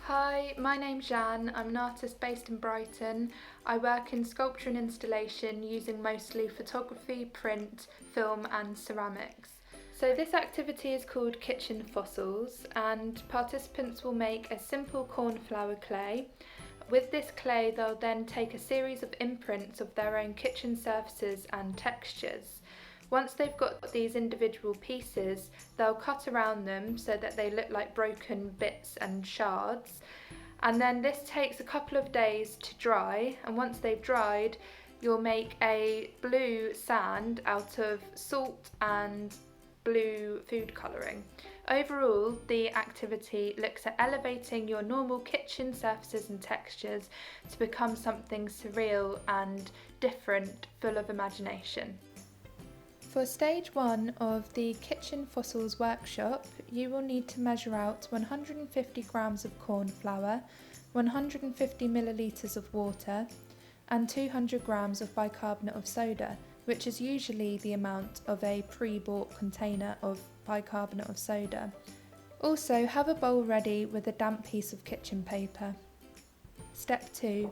Hi, my name's Jan. I'm an artist based in Brighton. I work in sculpture and installation using mostly photography, print, film and ceramics. So this activity is called Kitchen Fossils, and participants will make a simple cornflower clay. With this clay they'll then take a series of imprints of their own kitchen surfaces and textures. Once they've got these individual pieces, they'll cut around them so that they look like broken bits and shards. And then this takes a couple of days to dry, and once they've dried, you'll make a blue sand out of salt and blue food colouring. Overall, the activity looks at elevating your normal kitchen surfaces and textures to become something surreal and different, full of imagination. For stage 1 of the Kitchen Fossils workshop, you will need to measure out 150 grams of corn flour, 150 millilitres of water, and 200 grams of bicarbonate of soda, which is usually the amount of a pre-bought container of bicarbonate of soda. Also, have a bowl ready with a damp piece of kitchen paper. Step 2.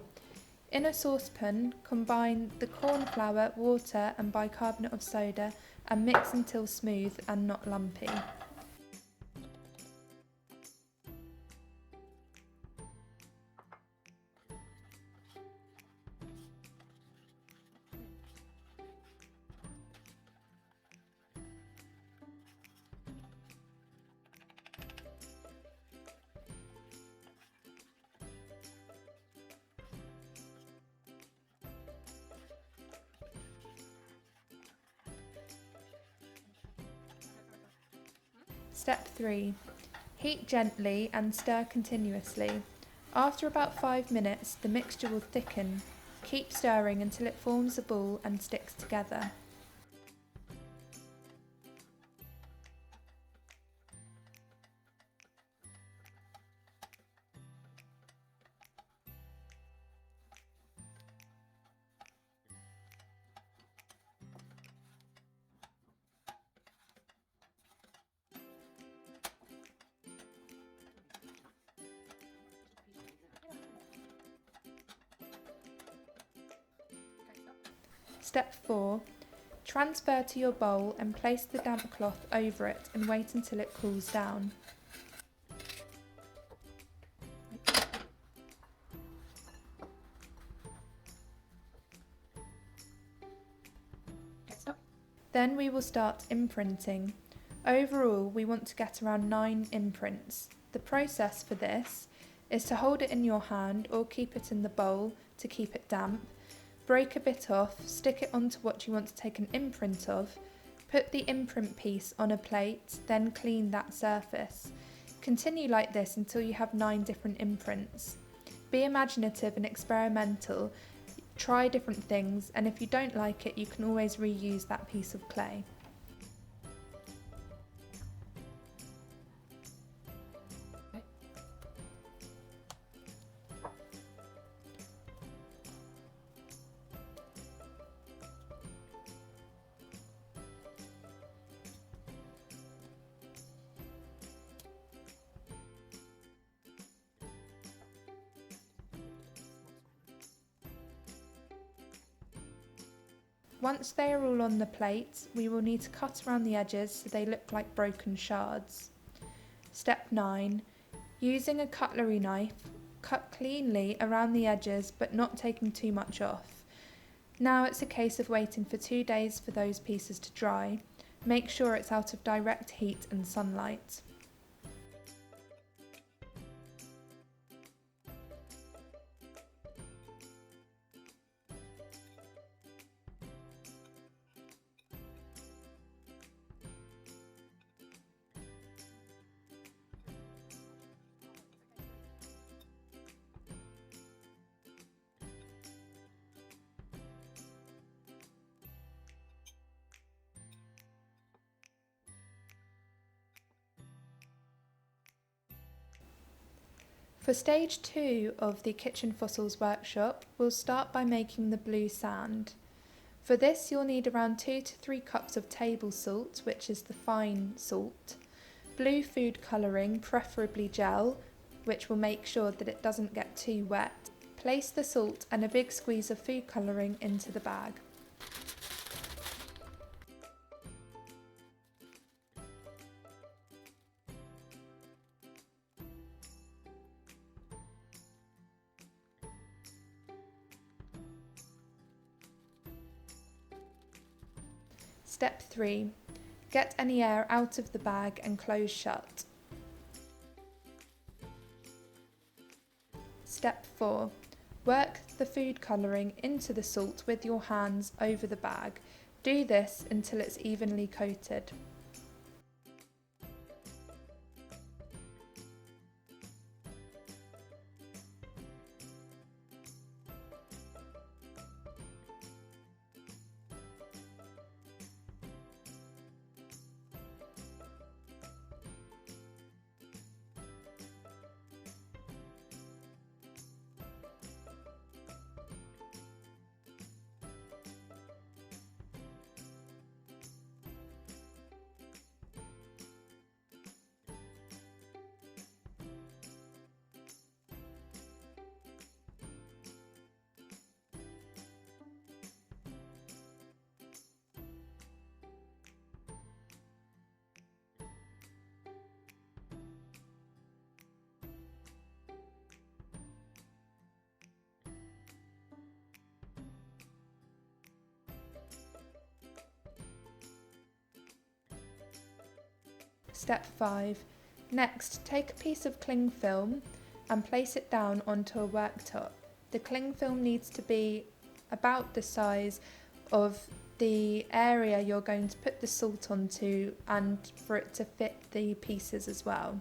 In a saucepan, combine the corn flour, water and bicarbonate of soda and mix until smooth and not lumpy. Step 3. Heat gently and stir continuously. After about 5 minutes, the mixture will thicken. Keep stirring until it forms a ball and sticks together. Step 4. Transfer to your bowl and place the damp cloth over it and wait until it cools down. Then we will start imprinting. Overall, we want to get around 9 imprints. The process for this is to hold it in your hand or keep it in the bowl to keep it damp. Break a bit off, stick it onto what you want to take an imprint of, put the imprint piece on a plate, then clean that surface. Continue like this until you have 9 different imprints. Be imaginative and experimental, try different things, and if you don't like it, you can always reuse that piece of clay. Once they are all on the plate, we will need to cut around the edges so they look like broken shards. Step 9. Using a cutlery knife, cut cleanly around the edges but not taking too much off. Now it's a case of waiting for 2 days for those pieces to dry. Make sure it's out of direct heat and sunlight. For stage 2 of the Kitchen Fossils workshop, we'll start by making the blue sand. For this you'll need around 2 to 3 cups of table salt, which is the fine salt, blue food colouring, preferably gel, which will make sure that it doesn't get too wet. Place the salt and a big squeeze of food colouring into the bag. Step 3. Get any air out of the bag and close shut. Step 4. Work the food colouring into the salt with your hands over the bag. Do this until it's evenly coated. Step 5. Next, take a piece of cling film and place it down onto a worktop. The cling film needs to be about the size of the area you're going to put the salt onto and for it to fit the pieces as well.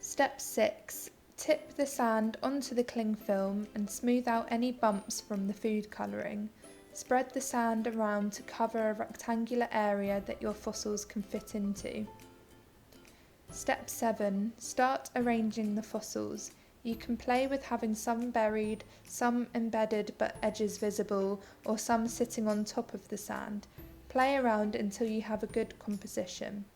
Step 6. Tip the sand onto the cling film and smooth out any bumps from the food colouring. Spread the sand around to cover a rectangular area that your fossils can fit into. Step 7. Start arranging the fossils. You can play with having some buried, some embedded but edges visible, or some sitting on top of the sand. Play around until you have a good composition.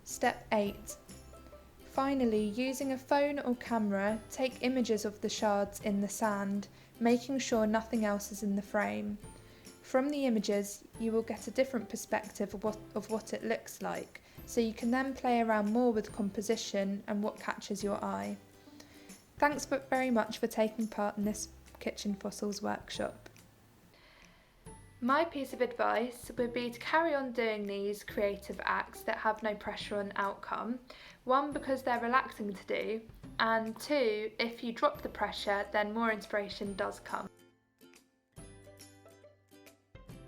Step 8. Finally, using a phone or camera, take images of the shards in the sand, making sure nothing else is in the frame. From the images, you will get a different perspective of what it looks like, so you can then play around more with composition and what catches your eye. Thanks very much for taking part in this Kitchen Fossils workshop. My piece of advice would be to carry on doing these creative acts that have no pressure on outcome. 1, because they're relaxing to do, and 2, if you drop the pressure, then more inspiration does come.